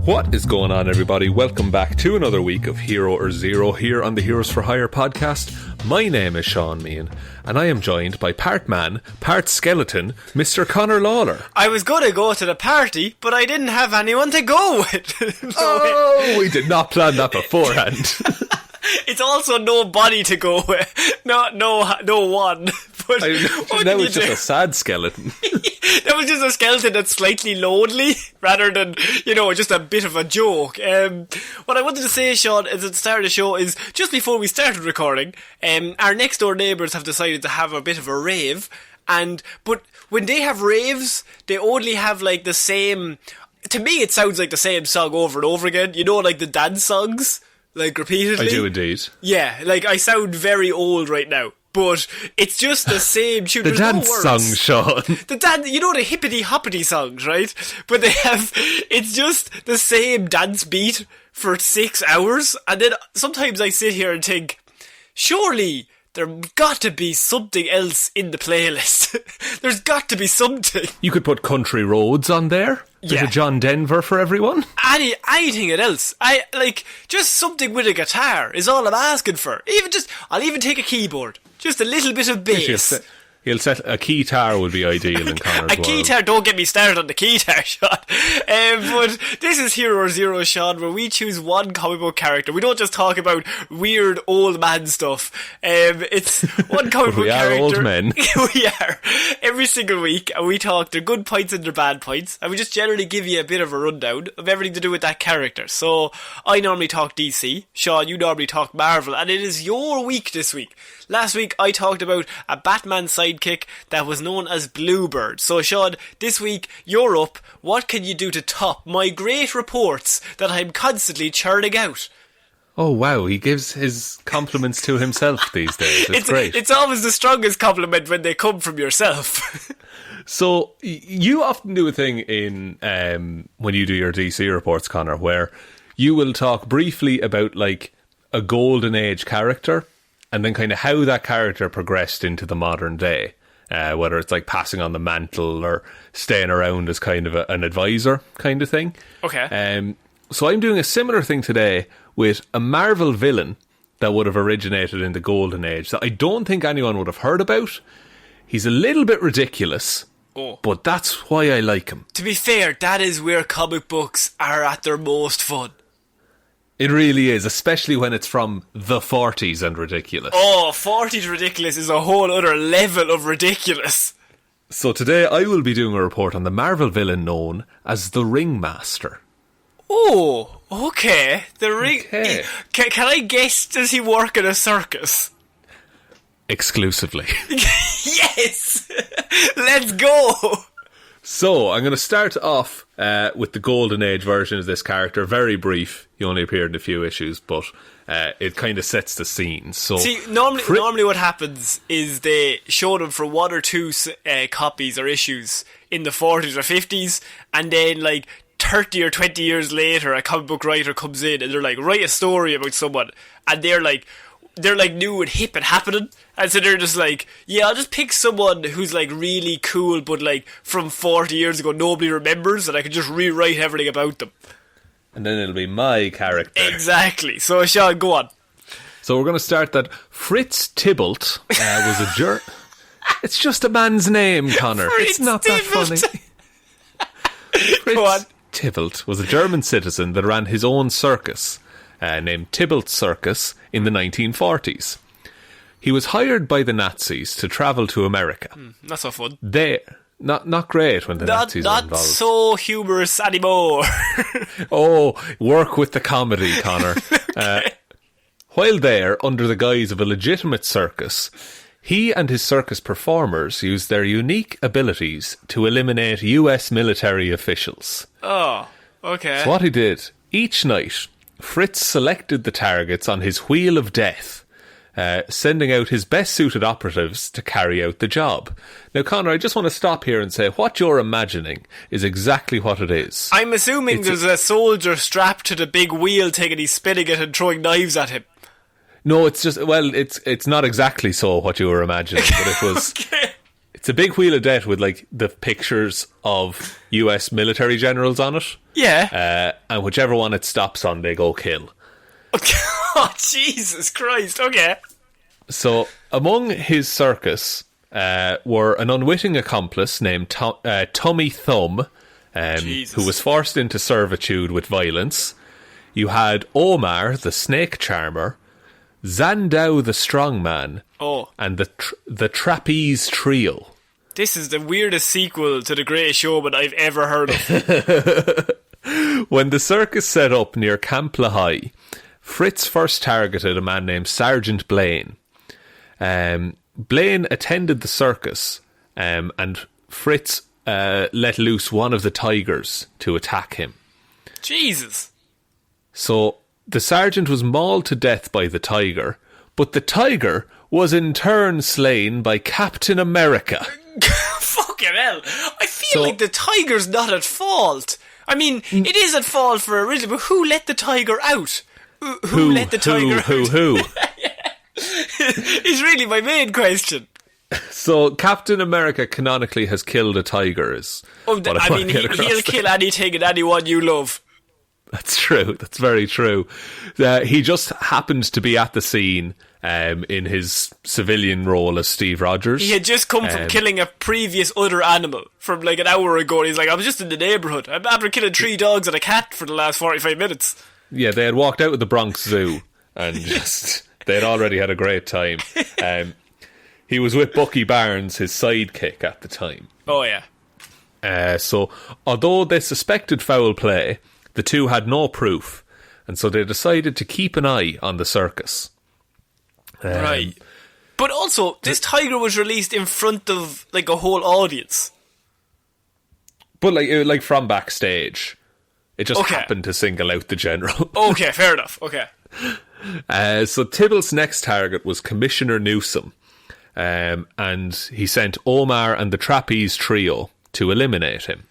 What is going on, everybody? Welcome back to another week of Hero or Zero here on the Heroes for Hire podcast. My name is Shaun Meighan, and I am joined by part man, part skeleton, Mr. Ciara Lawler. I was going to go to the party, but I didn't have anyone to go with. We did not plan that beforehand. It's also nobody to go with. No one. But that was just a sad skeleton. That was just a skeleton that's slightly lonely, rather than, just a bit of a joke. What I wanted to say, Shaun, at the start of the show is, just before we started recording, our next door neighbours have decided to have a bit of a rave, but when they have raves, they only have like the same, to me it sounds like the same song over and over again, like the dance songs, like repeatedly. I do indeed. Yeah, like I sound very old right now. But it's just the same tune. The dance songs, Shaun. The the hippity hoppity songs, right? But it's just the same dance beat for 6 hours. And then sometimes I sit here and think, surely there's got to be something else in the playlist. There's got to be something. You could put Country Roads on there. There's a John Denver for everyone. Anything else. Just something with a guitar is all I'm asking for. I'll even take a keyboard. Just a little bit of bass. He'll set a keytar would be ideal in Connor's world. A keytar, don't get me started on the keytar, Shaun. But this is Hero or Zero, Shaun, where we choose one comic book character. We don't just talk about weird old man stuff. It's one comic book character. We are old men. We are. Every single week, and we talk their good points and their bad points, and we just generally give you a bit of a rundown of everything to do with that character. So, I normally talk DC. Shaun, you normally talk Marvel, and it is your week this week. Last week, I talked about a Batman sidekick that was known as Bluebird. So, Shaun, this week, you're up. What can you do to top my great reports that I'm constantly churning out? Oh, wow. He gives his compliments to himself these days. It's great. It's always the strongest compliment when they come from yourself. So, you often do a thing in when you do your DC reports, Connor, where you will talk briefly about, like, a golden age character, and then kind of how that character progressed into the modern day, whether it's like passing on the mantle or staying around as kind of an advisor kind of thing. Okay. So I'm doing a similar thing today with a Marvel villain that would have originated in the Golden Age that I don't think anyone would have heard about. He's a little bit ridiculous, but that's why I like him. To be fair, that is where comic books are at their most fun. It really is, especially when it's from the 40s and ridiculous. Oh, 40s ridiculous is a whole other level of ridiculous. So today I will be doing a report on the Marvel villain known as the Ringmaster. Oh, okay. Okay. Can I guess, does he work in a circus? Exclusively. Yes! Let's go! So, I'm going to start off with the Golden Age version of this character. Very brief. He only appeared in a few issues, but it kind of sets the scene. So, see, normally what happens is they show them for one or two copies or issues in the 40s or 50s, and then, like, 30 or 20 years later, a comic book writer comes in and they're like, write a story about someone, and they're like new and hip and happening, and so they're just like, yeah, I'll just pick someone who's like really cool but like from 40 years ago nobody remembers, and I can just rewrite everything about them, and then it'll be my character. Exactly. So Shaun, go on. So we're going to start that Fritz Tybalt was a it's just a man's name, Connor. It's not that funny. Fritz Tybalt was a German citizen that ran his own circus named Tybalt Circus in the 1940s. He was hired by the Nazis to travel to America. Not so fun. Not great when the Nazis are involved. Not so humorous anymore. Oh, work with the comedy, Connor. Okay. While there, under the guise of a legitimate circus, he and his circus performers used their unique abilities to eliminate US military officials. Oh, okay. So what he did, each night, Fritz selected the targets on his wheel of death, sending out his best-suited operatives to carry out the job. Now, Connor, I just want to stop here and say what you're imagining is exactly what it is. I'm assuming there's a soldier strapped to the big wheel thing and he's spinning it and throwing knives at him. No, it's just, well, it's not exactly so what you were imagining, but it was... Okay. It's a big wheel of death with like the pictures of US military generals on it. Yeah. And whichever one it stops on, they go kill. Oh, Jesus Christ. Okay. So, among his circus were an unwitting accomplice named Tummy Thumb, who was forced into servitude with violence. You had Omar, the snake charmer, Zandow, the strongman, and the trapeze trio. This is the weirdest sequel to The Greatest Showman I've ever heard of. When the circus set up near Camp Lahai, Fritz first targeted a man named Sergeant Blaine. Blaine attended the circus, and Fritz let loose one of the tigers to attack him. Jesus. So the sergeant was mauled to death by the tiger, but the tiger was in turn slain by Captain America. Fucking hell. I feel like the tiger's not at fault. I mean, it is at fault for a reason, but who let the tiger out? Who let the tiger out? Who? Is really my main question. So Captain America canonically has killed a tiger. He'll kill anything and anyone you love. That's true. That's very true. He just happens to be at the scene in his civilian role as Steve Rogers. He had just come from killing a previous other animal from like an hour ago. And he's like, I was just in the neighbourhood. I'm after killing 3 dogs and a cat for the last 45 minutes. Yeah, they had walked out of the Bronx Zoo and just they'd already had a great time. He was with Bucky Barnes, his sidekick at the time. Oh, yeah. So, although they suspected foul play, the two had no proof, and so they decided to keep an eye on the circus. Right. But also, this tiger was released in front of, like, a whole audience. But, like from backstage. It just happened to single out the general. Okay, fair enough. Okay. So Tybalt's next target was Commissioner Newsom, and he sent Omar and the Trapeze Trio to eliminate him.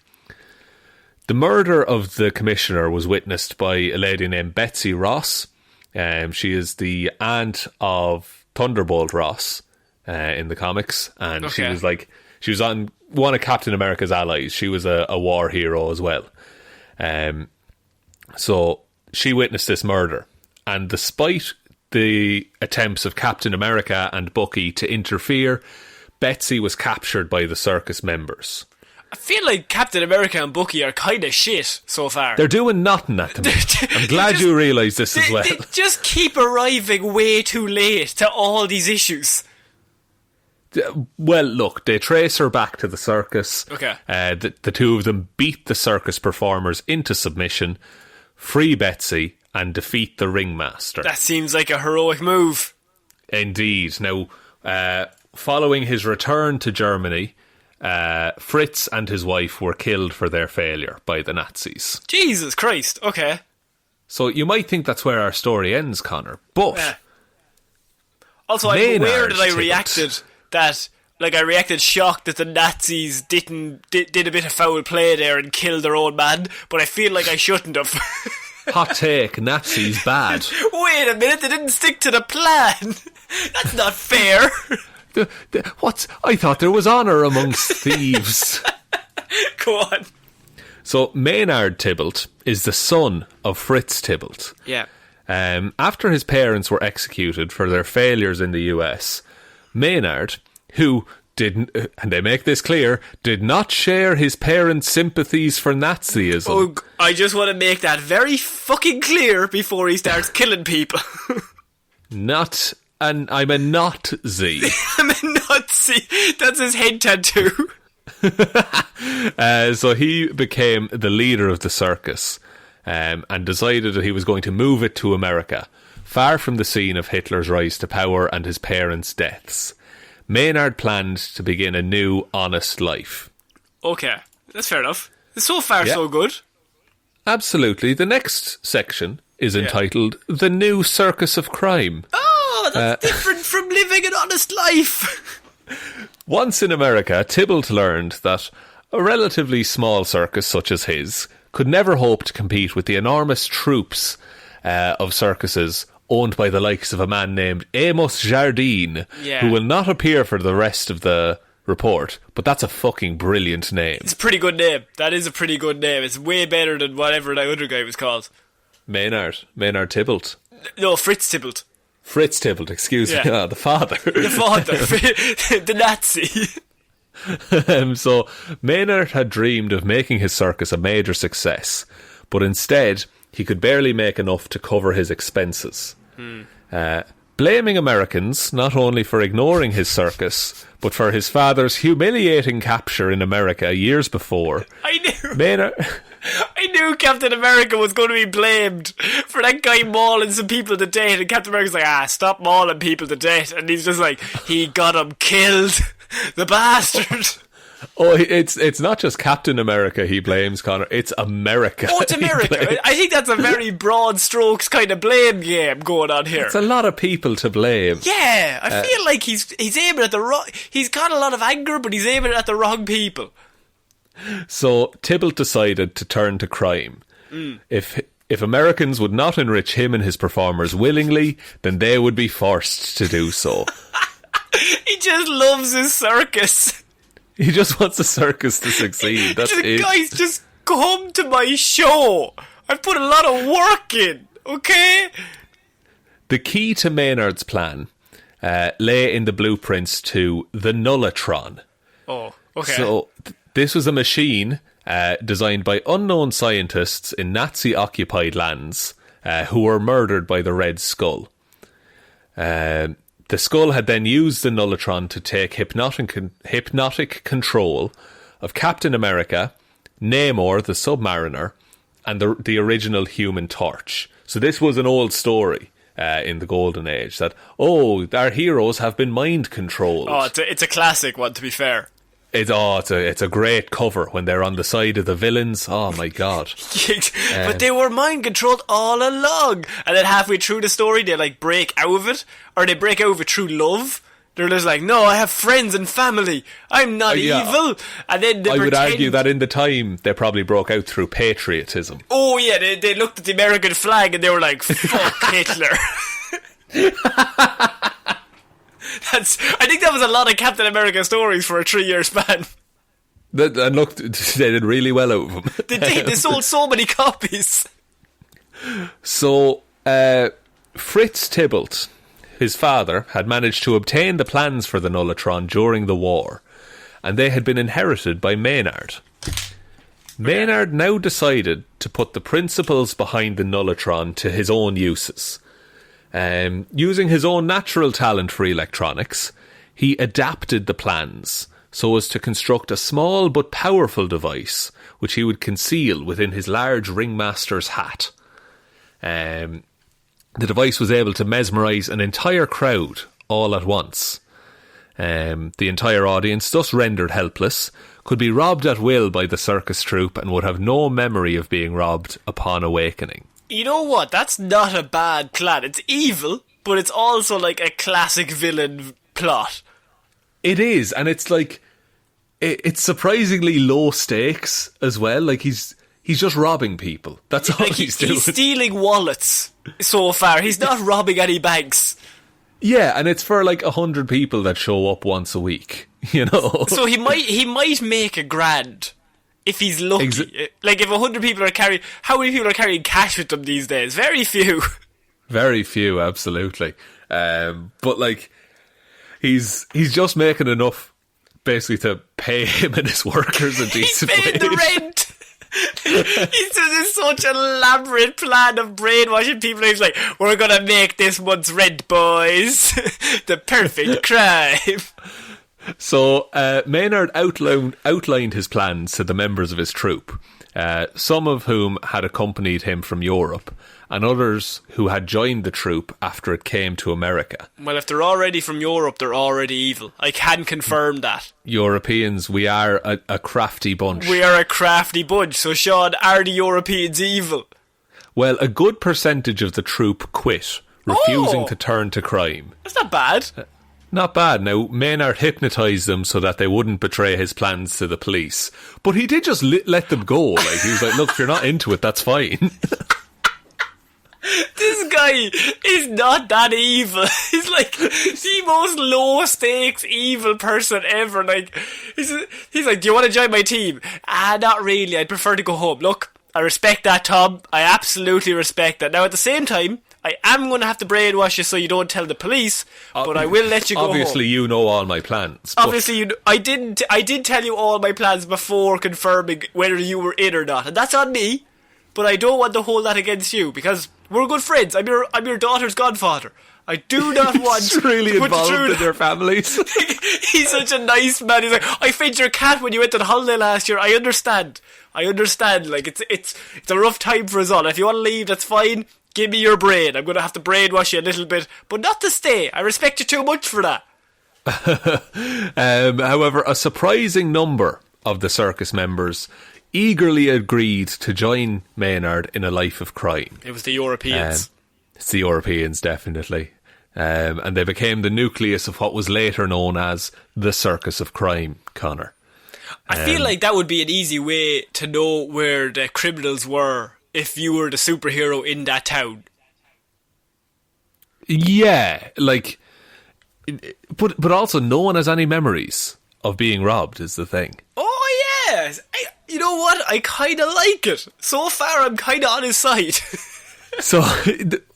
The murder of the commissioner was witnessed by a lady named Betsy Ross. She is the aunt of Thunderbolt Ross in the comics, and she was on one of Captain America's allies. She was a war hero as well. So she witnessed this murder, and despite the attempts of Captain America and Bucky to interfere, Betsy was captured by the circus members. I feel like Captain America and Bucky are kind of shit so far. They're doing nothing at the minute. I'm glad you realise this as well. They just keep arriving way too late to all these issues. Well, look, they trace her back to the circus. Okay. The two of them beat the circus performers into submission, free Betsy, and defeat the Ringmaster. That seems like a heroic move. Indeed. Now, following his return to Germany, Fritz and his wife were killed for their failure by the Nazis. Jesus Christ, okay. So you might think that's where our story ends, Connor, but... Also, I'm aware that I reacted shocked that the Nazis did a bit of foul play there and killed their own man, but I feel like I shouldn't have. Hot take, Nazis bad. Wait a minute, they didn't stick to the plan. That's not fair. I thought there was honour amongst thieves. Go on. So Maynard Tybalt is the son of Fritz Tybalt. Yeah. After his parents were executed for their failures in the US, Maynard, who didn't, and they make this clear, did not share his parents' sympathies for Nazism. Oh, I just want to make that very fucking clear before he starts killing people. I'm a Nazi. I'm a Nazi. That's his head tattoo. So he became the leader of the circus, and decided that he was going to move it to America, far from the scene of Hitler's rise to power and his parents' deaths. Maynard planned to begin a new, honest life. Okay, that's fair enough. So far, so good. Absolutely. The next section is entitled The New Circus of Crime. Oh, that's different from living an honest life. Once in America, Tybalt learned that a relatively small circus such as his could never hope to compete with the enormous troops of circuses owned by the likes of a man named Amos Jardine, who will not appear for the rest of the report, but that's a fucking brilliant name. It's a pretty good name. That is a pretty good name. It's way better than whatever that other guy was called. Maynard Tybalt. No, Fritz Tybalt. Fritz Tybalt, excuse me. Yeah. The father. The father. The Nazi. So Maynard had dreamed of making his circus a major success, but instead he could barely make enough to cover his expenses. Blaming Americans not only for ignoring his circus, but for his father's humiliating capture in America years before. I knew Captain America was going to be blamed for that guy mauling some people to death, and Captain America's like, stop mauling people to death, and he's just like, he got him killed, the bastard. Oh, it's not just Captain America he blames, Connor. It's America. Oh, it's America. I think that's a very broad strokes kind of blame game going on here. It's a lot of people to blame. Yeah, I feel like he's aiming at the wrong... He's got a lot of anger, but he's aiming at the wrong people. So Tybalt decided to turn to crime. If Americans would not enrich him and his performers willingly, then they would be forced to do so. He just loves his circus. He just wants the circus to succeed. That's it. Guys, just come to my show. I've put a lot of work in, okay? The key to Maynard's plan lay in the blueprints to the Nullitron. Oh, okay. So this was a machine designed by unknown scientists in Nazi-occupied lands who were murdered by the Red Skull. The Skull had then used the Nullitron to take hypnotic control of Captain America, Namor the Submariner, and the original Human Torch. So this was an old story in the Golden Age, that, our heroes have been mind-controlled. Oh, it's a classic one, to be fair. It's a great cover when they're on the side of the villains. Oh my god! But they were mind controlled all along, and then halfway through the story, they like break out of it, or they break out of it through love. They're just like, no, I have friends and family. I'm not evil. And then I would argue that in the time they probably broke out through patriotism. Oh yeah, they looked at the American flag and they were like, fuck Hitler. I think that was a lot of Captain America stories for a 3-year span. And look, they did really well out of them. They did. They sold so many copies. So, Fritz Tybalt, his father, had managed to obtain the plans for the Nullitron during the war, and they had been inherited by Maynard. Maynard now decided to put the principles behind the Nullitron to his own uses. Using his own natural talent for electronics, he adapted the plans so as to construct a small but powerful device which he would conceal within his large Ringmaster's hat. The device was able to mesmerise an entire crowd all at once. The entire audience, thus rendered helpless, could be robbed at will by the circus troupe and would have no memory of being robbed upon awakening. You know what? That's not a bad plan. It's evil, but it's also like a classic villain plot. It is, and it's like it's surprisingly low stakes as well. Like he's just robbing people. That's all he's doing. He's stealing wallets so far. He's not robbing any banks. Yeah, and it's for like 100 people that show up once a week. You know, so he might make $1,000. If he's lucky. Like, if 100 people are carrying... How many people are carrying cash with them these days? Very few. Very few, absolutely. But, like, he's just making enough, basically, to pay him and his workers a decent wage. He's paying the rent! He's doing such an elaborate plan of brainwashing people. He's like, we're gonna make this month's rent, boys. The perfect crime. So Maynard outlined his plans to the members of his troupe, some of whom had accompanied him from Europe, and others who had joined the troupe after it came to America. Well, if they're already from Europe, they're already evil. I can confirm that. Europeans, we are a crafty bunch. We are a crafty bunch. So, Sean, are the Europeans evil? Well, a good percentage of the troupe quit, refusing to turn to crime. That's not bad. Not bad. Now, Maynard hypnotised them so that they wouldn't betray his plans to the police. But he did just let them go. Like, he was like, look, if you're not into it, that's fine. This This guy is not that evil. He's like the most low stakes evil person ever. Like he's like, do you want to join my team? Not really. I'd prefer to go home. Look, I respect that, Tom. I absolutely respect that. Now, at the same time, I am going to have to brainwash you so you don't tell the police, but I will let you go Obviously, home. you know all my plans. Obviously, I did tell you all my plans before confirming whether you were in or not, and that's on me. But I don't want to hold that against you because we're good friends. I'm your daughter's godfather. I do not want He's really to involved in their families. He's such a nice man. He's like, I fed your cat when you went on holiday last year. I understand. Like it's a rough time for us all. If you want to leave, that's fine. Give me your brain. I'm going to have to brainwash you a little bit, but not to stay. I respect you too much for that. However, a surprising number of the circus members eagerly agreed to join Maynard in a life of crime. It was the Europeans. It's the Europeans, definitely. And they became the nucleus of what was later known as the Circus of Crime, Connor. I feel like that would be an easy way to know where the criminals were if you were the superhero in that town. Yeah, like... But also no one has any memories of being robbed is the thing. Oh, yes! You know what? I kind of like it. So far, I'm kind of on his side. So...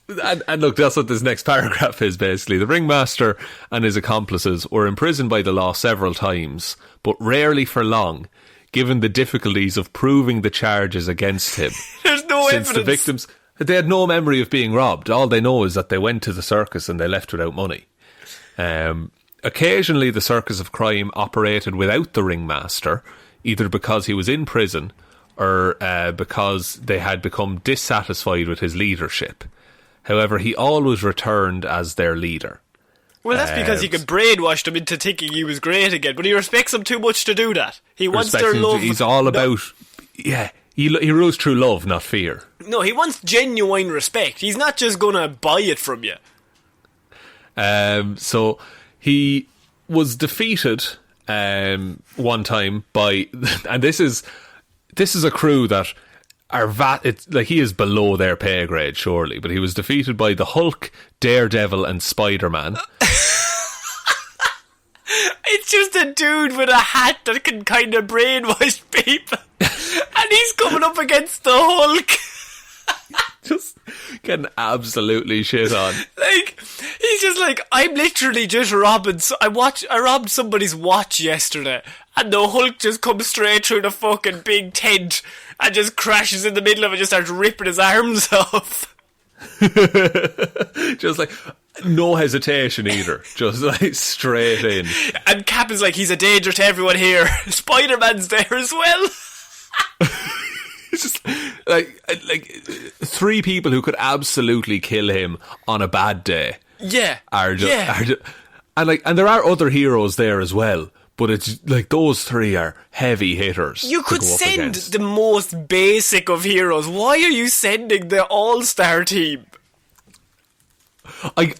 And look, that's what this next paragraph is basically. The ringmaster and his accomplices were imprisoned by the law several times, but rarely for long, given the difficulties of proving the charges against him. There's no Since evidence. the victims, they had no memory of being robbed. All they know is that they went to the circus and they left without money. Occasionally the Circus of Crime operated without the ringmaster, either because he was in prison or because they had become dissatisfied with his leadership. However, he always returned as their leader. Well, that's because he could brainwash them into thinking he was great again, but he respects them too much to do that. He wants their love. He's all about... Yeah, he rules through love, not fear. No, he wants genuine respect. He's not just going to buy it from you. So he was defeated one time by... And this is a crew that... It's like he is below their pay grade, surely, but he was defeated by the Hulk, Daredevil, and Spider-Man. It's just a dude with a hat that can kind of brainwash people, and he's coming up against the Hulk. Just getting absolutely shit on. Like, he's just like, I'm literally just robbing. I robbed somebody's watch yesterday, and the Hulk just comes straight through the fucking big tent and just crashes in the middle of it and just starts ripping his arms off. Just like, no hesitation either. Just like straight in. And Cap is like, he's a danger to everyone here. Spider-Man's there as well. It's just like three people who could absolutely kill him on a bad day. Yeah. And there are other heroes there as well. But it's like those three are heavy hitters. You could send the most basic of heroes. Why are you sending the all-star team? I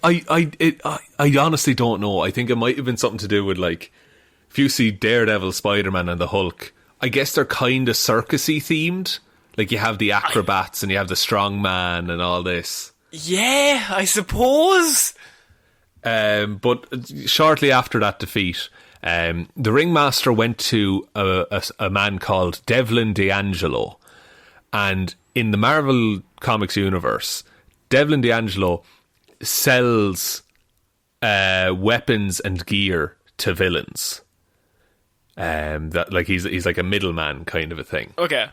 honestly don't know. I think it might have been something to do with, like, if you see Daredevil, Spider-Man and the Hulk, I guess they're kind of circusy themed. Like, you have the acrobats and you have the strong man and all this. Yeah, I suppose. But shortly after that defeat, the ringmaster went to a man called Devlin D'Angelo, and in the Marvel Comics universe, Devlin D'Angelo sells weapons and gear to villains. That like he's like a middleman kind of a thing. Okay.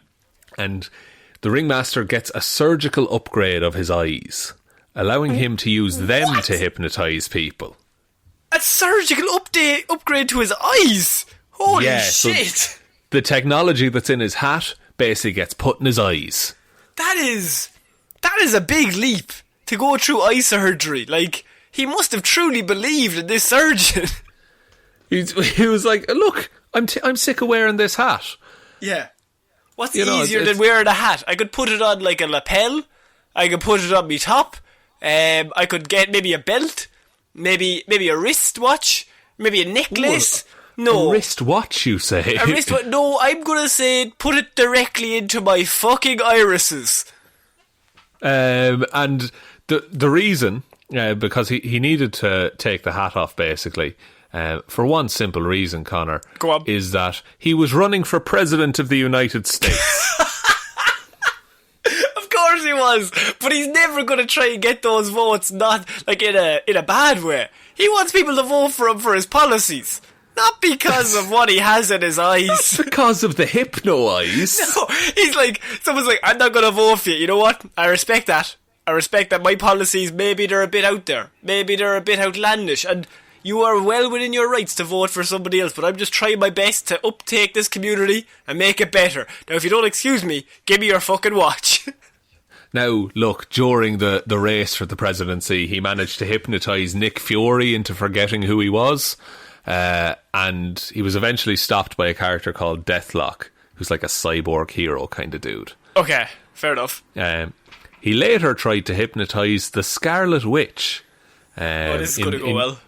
And the ringmaster gets a surgical upgrade of his eyes, allowing him to use them to hypnotise people. A surgical upgrade to his eyes? Holy shit. So the technology that's in his hat basically gets put in his eyes. That is a big leap to go through eye surgery. Like, he must have truly believed in this surgeon. He was like, look, I'm sick of wearing this hat. Yeah. What's easier than wearing a hat? I could put it on like a lapel. I could put it on me top. I could get maybe a belt. Maybe a wristwatch. Maybe a necklace. No. A wristwatch, you say? A wristwatch? No, I'm going to say put it directly into my fucking irises. And the reason, because he needed to take the hat off, basically, for one simple reason, Connor, Go on. is that he was running for President of the United States. Of course he was, but he's never going to try and get those votes, not like in a bad way. He wants people to vote for him for his policies, not because of what he has in his eyes. Not because of the hypno eyes. No, he's like, someone's like, I'm not going to vote for you. You know what? I respect that. I respect that my policies, maybe they're a bit out there. Maybe they're a bit outlandish. And you are well within your rights to vote for somebody else. But I'm just trying my best to uptake this community and make it better. Now, if you don't excuse me, give me your fucking watch. Now, look, during the race for the presidency, he managed to hypnotise Nick Fury into forgetting who he was. And he was eventually stopped by a character called Deathlock, who's like a cyborg hero kind of dude. Okay, fair enough. He later tried to hypnotise the Scarlet Witch. This is going to go well.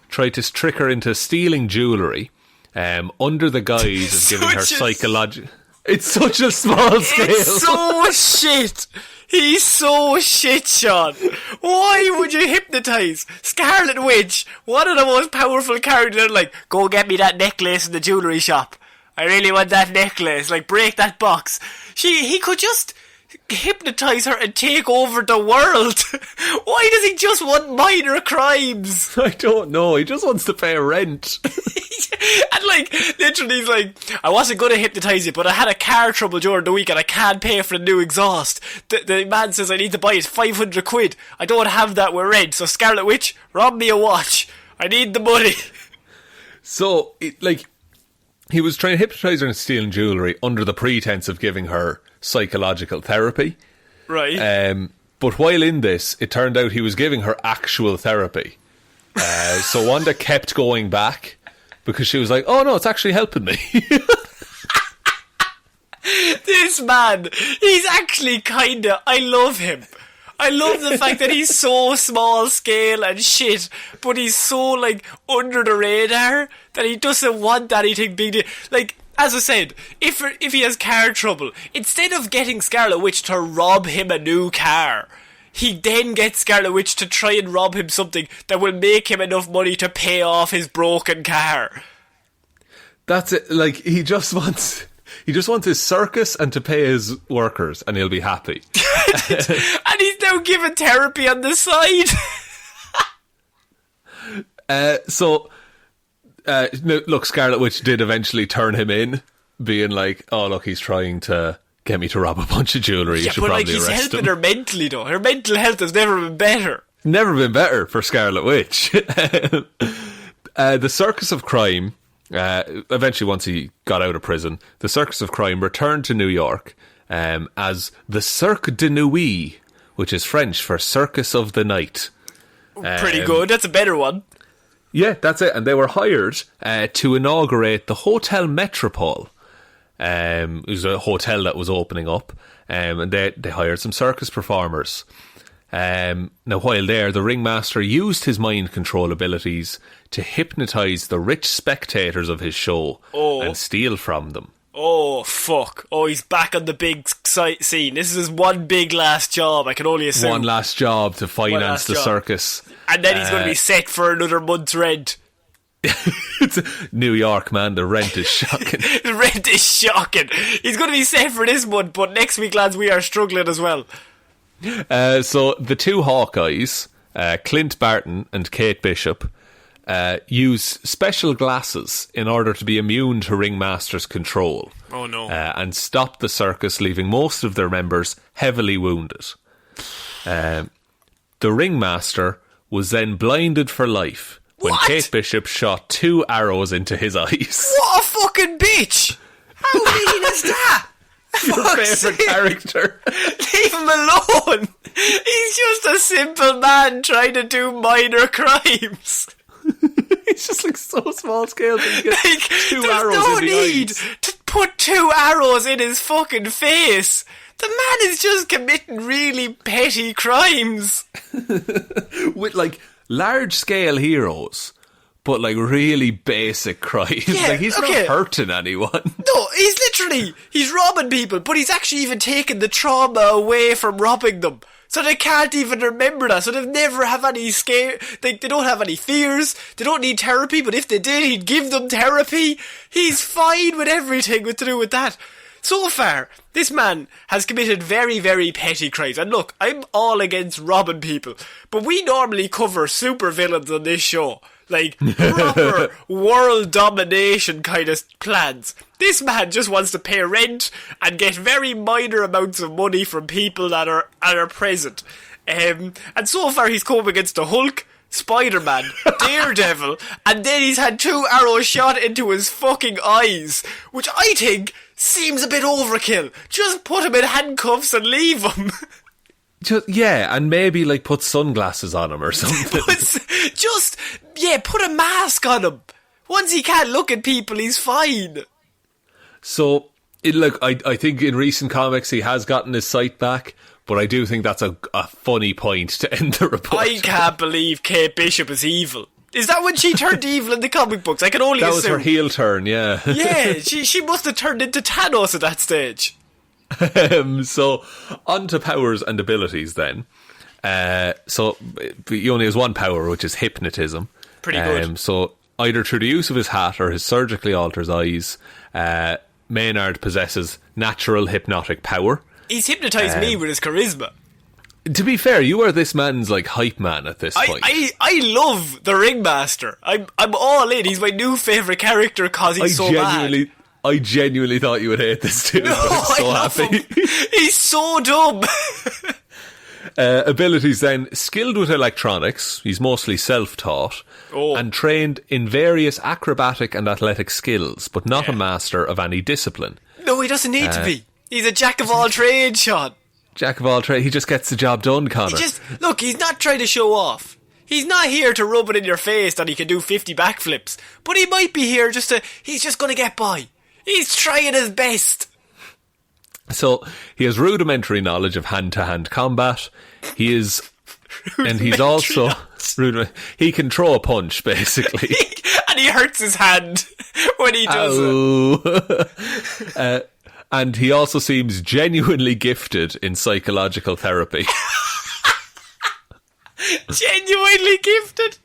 Tried to trick her into stealing jewellery under the guise of giving her psychological... It's such a small scale. It's so shit. He's so shit, Sean. Why would you hypnotise Scarlet Witch, one of the most powerful characters? Like, go get me that necklace in the jewellery shop. I really want that necklace. Like, break that box. He could just hypnotise her and take over the world. Why does he just want minor crimes? I don't know. He just wants to pay rent. And like, literally he's like, I wasn't going to hypnotise you, but I had a car trouble during the week and I can't pay for the new exhaust. The man says I need to buy it, 500 quid. I don't have that with rent, so Scarlet Witch, rob me a watch. I need the money. So, he was trying to hypnotise her and stealing jewellery under the pretense of giving her psychological therapy. Right. But while in this, it turned out he was giving her actual therapy. So Wanda kept going back because she was like, oh no, it's actually helping me. This man, he's actually I love him. I love the fact that he's so small scale and shit, but he's so, like, under the radar that he doesn't want anything big. Like, as I said, if he has car trouble, instead of getting Scarlet Witch to rob him a new car, he then gets Scarlet Witch to try and rob him something that will make him enough money to pay off his broken car. That's it. Like, he just wants his circus and to pay his workers, and he'll be happy. And he's now giving therapy on the side. Look, Scarlet Witch did eventually turn him in, being like, oh, look, he's trying to get me to rob a bunch of jewellery. You should probably arrest him. He's helping her mentally, though. Her mental health has never been better. Never been better for Scarlet Witch. The Circus of Crime, eventually once he got out of prison, the Circus of Crime returned to New York as the Cirque de Nuit, which is French for Circus of the Night. Pretty good. That's a better one. Yeah, that's it. And they were hired to inaugurate the Hotel Metropole. It was a hotel that was opening up, and they hired some circus performers. Now, while there, the Ringmaster used his mind control abilities to hypnotise the rich spectators of his show and steal from them. Oh, fuck. Oh, he's back on the big scene. This is his one big last job, I can only assume. One last job to finance the circus. And then he's going to be set for another month's rent. It's New York, man. The rent is shocking. The rent is shocking. He's going to be set for this month, but next week, lads, we are struggling as well. So the two Hawkeyes, Clint Barton and Kate Bishop, use special glasses in order to be immune to Ringmaster's control. Oh no. And stop the circus, leaving most of their members heavily wounded. The Ringmaster was then blinded for life when Kate Bishop shot 2 arrows into his eyes. What a fucking bitch! How mean is that? Your favourite character. Leave him alone. He's just a simple man trying to do minor crimes. It's just like so small scale that you get like, 2 arrows no in the need eyes. To put 2 arrows in his fucking face. The man is just committing really petty crimes. With like large scale heroes but like really basic crimes. Yeah, like he's not hurting anyone. No, he's robbing people, but he's actually even taken the trauma away from robbing them. So they can't even remember that. So they never have any scare. They don't have any fears. They don't need therapy. But if they did, he'd give them therapy. He's fine with everything to do with that. So far, this man has committed very, very petty crimes. And look, I'm all against robbing people. But we normally cover super villains on this show. Like, proper world domination kind of plans. This man just wants to pay rent and get very minor amounts of money from people that are present. And so far he's come up against the Hulk, Spider-Man, Daredevil, and then he's had 2 arrows shot into his fucking eyes, which I think seems a bit overkill. Just put him in handcuffs and leave him. And maybe like put sunglasses on him or something. Put a mask on him. Once he can't look at people, he's fine. So, I think in recent comics he has gotten his sight back, but I do think that's a funny point to end the report. I can't believe Kate Bishop is evil. Is that when she turned evil in the comic books? I can only assume. That was her heel turn, yeah. Yeah, she must have turned into Thanos at that stage. So, on to powers and abilities then. So, he only has one power, which is hypnotism. Pretty good. So, either through the use of his hat or his surgically alters eyes, Maynard possesses natural hypnotic power. He's hypnotised me with his charisma. To be fair, you are this man's like hype man at this point. I love the Ringmaster. I'm all in. He's my new favourite character because he's so bad. I genuinely thought you would hate this dude. No, I'm so happy. He's so dumb. Abilities then, skilled with electronics, he's mostly self-taught, and trained in various acrobatic and athletic skills, but not a master of any discipline. No, he doesn't need to be. He's a jack of all trades, Sean. Jack of all trades, he just gets the job done, Connor. Look, he's not trying to show off. He's not here to rub it in your face that he can do 50 backflips, but he might be here he's just going to get by. He's trying his best. So, he has rudimentary knowledge of hand-to-hand combat. He's also... He can throw a punch, basically. And he hurts his hand when he does it. And he also seems genuinely gifted in psychological therapy. Genuinely gifted?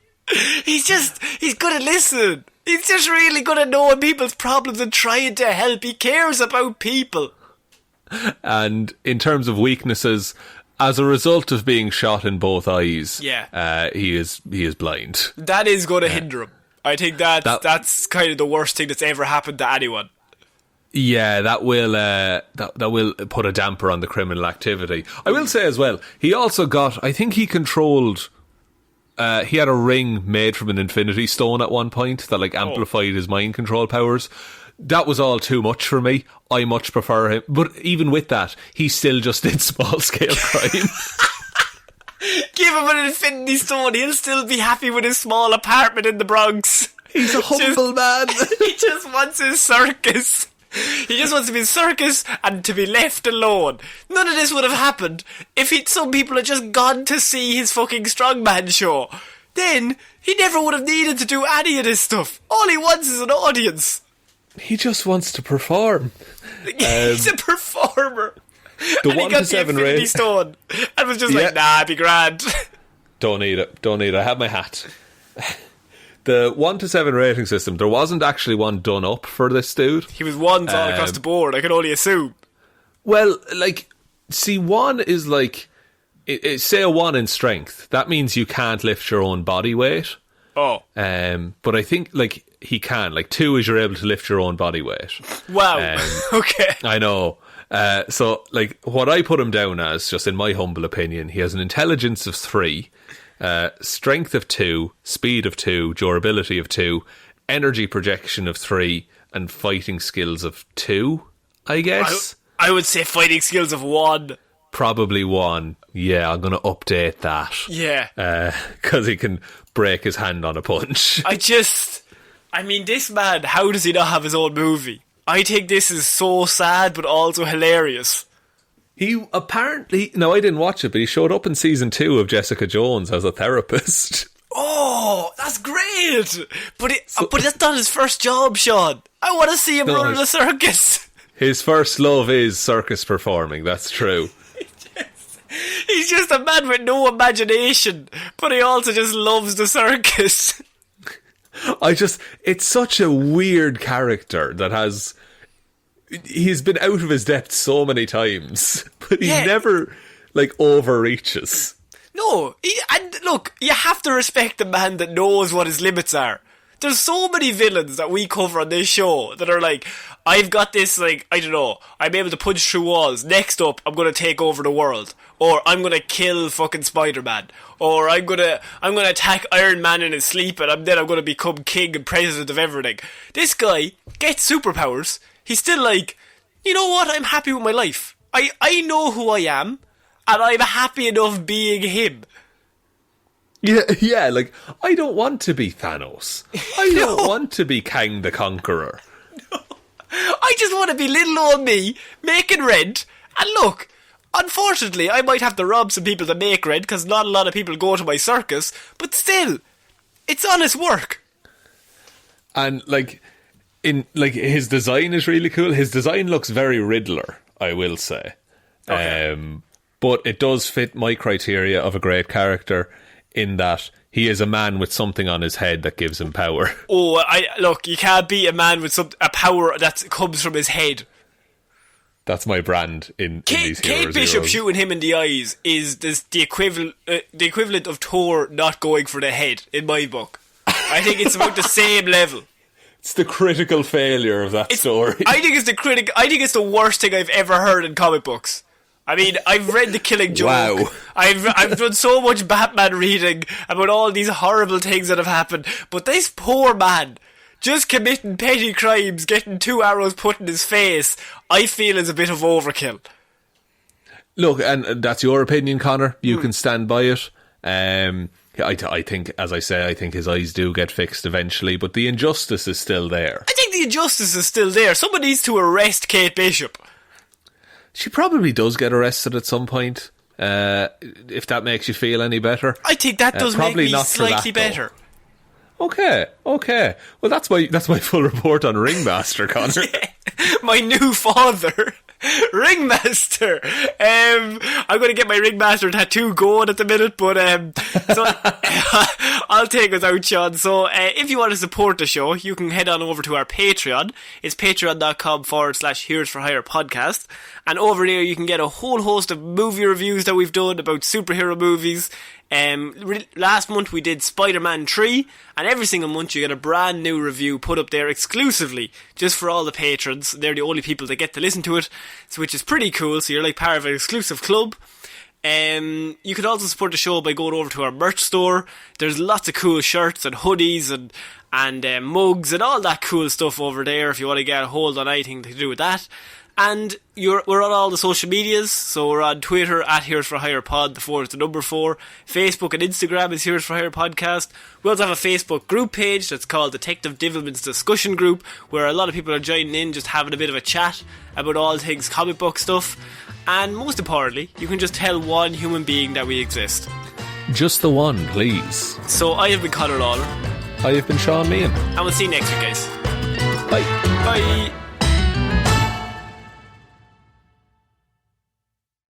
He's good at listening. He's just really good at knowing people's problems and trying to help. He cares about people. And in terms of weaknesses, as a result of being shot in both eyes, he is blind. That is going to hinder him. I think that's kind of the worst thing that's ever happened to anyone. Yeah, that will put a damper on the criminal activity. I will say as well, he also got, I think he controlled, he had a ring made from an infinity stone at one point that like amplified his mind control powers. That was all too much for me. I much prefer him. But even with that, he still just did small-scale crime. Give him an infinity stone. He'll still be happy with his small apartment in the Bronx. He's a humble man. He just wants his circus. He just wants to be in circus and to be left alone. None of this would have happened if some people had just gone to see his fucking strongman show. Then he never would have needed to do any of this stuff. All he wants is an audience. He just wants to perform. He's a performer. The 1 to 7 rating stone and was just like, nah, it'd be grand. Don't need it. I have my hat. The 1 to 7 rating system, there wasn't actually one done up for this dude. He was ones all across the board, I can only assume. Well, like, see, 1 is like, say a 1 in strength. That means you can't lift your own body weight. Oh. But I think, like, he can. Like, 2 is you're able to lift your own body weight. Wow. Okay. I know. So, like, what I put him down as, just in my humble opinion, he has an intelligence of 3, strength of 2, speed of 2, durability of 2, energy projection of 3, and fighting skills of 2, I guess. I would say fighting skills of 1. Probably 1. Yeah, I'm going to update that. Yeah. Because he can break his hand on a punch. I mean, this man, how does he not have his own movie? I think this is so sad, but also hilarious. He apparently... No, I didn't watch it, but he showed up in season 2 of Jessica Jones as a therapist. Oh, that's great! But that's not his first job, Sean. I want to see him run a circus. His first love is circus performing, that's true. He's just a man with no imagination, but he also just loves the circus. It's such a weird character that he's been out of his depth so many times, but he never, overreaches. No, and look, you have to respect the man that knows what his limits are. There's so many villains that we cover on this show that are like, I've got this, I don't know, I'm able to punch through walls. Next up, I'm going to take over the world. Or I'm going to kill fucking Spider-Man. Or I'm going to attack Iron Man in his sleep and then I'm going to become king and president of everything. This guy gets superpowers. He's still like, you know what, I'm happy with my life. I know who I am. And I'm happy enough being him. Yeah, I don't want to be Thanos. I don't want to be Kang the Conqueror. No. I just want to be little old me, making rent. And look, unfortunately, I might have to rob some people to make rent, because not a lot of people go to my circus, but still, it's honest work. And, his design is really cool. His design looks very Riddler, I will say. Okay. But it does fit my criteria of a great character in that he is a man with something on his head that gives him power. Oh, look, you can't be a man with a power that comes from his head. That's my brand in these Kate Heroes. Bishop shooting him in the eyes is the equivalent of Thor not going for the head, in my book. I think it's about the same level. It's the critical failure of that story. I think it's the worst thing I've ever heard in comic books. I mean, I've read The Killing Joke. Wow. I've done so much Batman reading about all these horrible things that have happened, but this poor man just committing petty crimes, getting 2 arrows put in his face, I feel is a bit of overkill. Look, and that's your opinion, Connor. You can stand by it. I think, as I say, I think his eyes do get fixed eventually, but the injustice is still there. I think the injustice is still there. Someone needs to arrest Kate Bishop. She probably does get arrested at some point, if that makes you feel any better. I think that does make me slightly better. Okay. Well, that's my full report on Ringmaster, Connor. Yeah, my new father, Ringmaster. I'm going to get my Ringmaster tattoo going at the minute, but so I'll take us out, Sean. So if you want to support the show, you can head on over to our Patreon. It's patreon.com/Heroes for Hire podcast. And over there you can get a whole host of movie reviews that we've done about superhero movies. Last month we did Spider-Man 3, and every single month you get a brand new review put up there exclusively just for all the patrons. They're the only people that get to listen to it, which is pretty cool. So you're like part of an exclusive club. You could also support the show by going over to our merch store. There's lots of cool shirts and hoodies and mugs and all that cool stuff over there if you want to get a hold on anything to do with that. And we're on all the social medias, so we're on Twitter at Heroes for Hire Pod, the 4 is the number 4. Facebook and Instagram is Heroes for Hire Podcast. We also have a Facebook group page that's called Detective Divilman's Discussion Group, where a lot of people are joining in, just having a bit of a chat about all things comic book stuff. And most importantly, you can just tell one human being that we exist. Just the one, please. So I have been Ciara Lawler. I have been Shaun Meighan. And we'll see you next week, guys. Bye. Bye.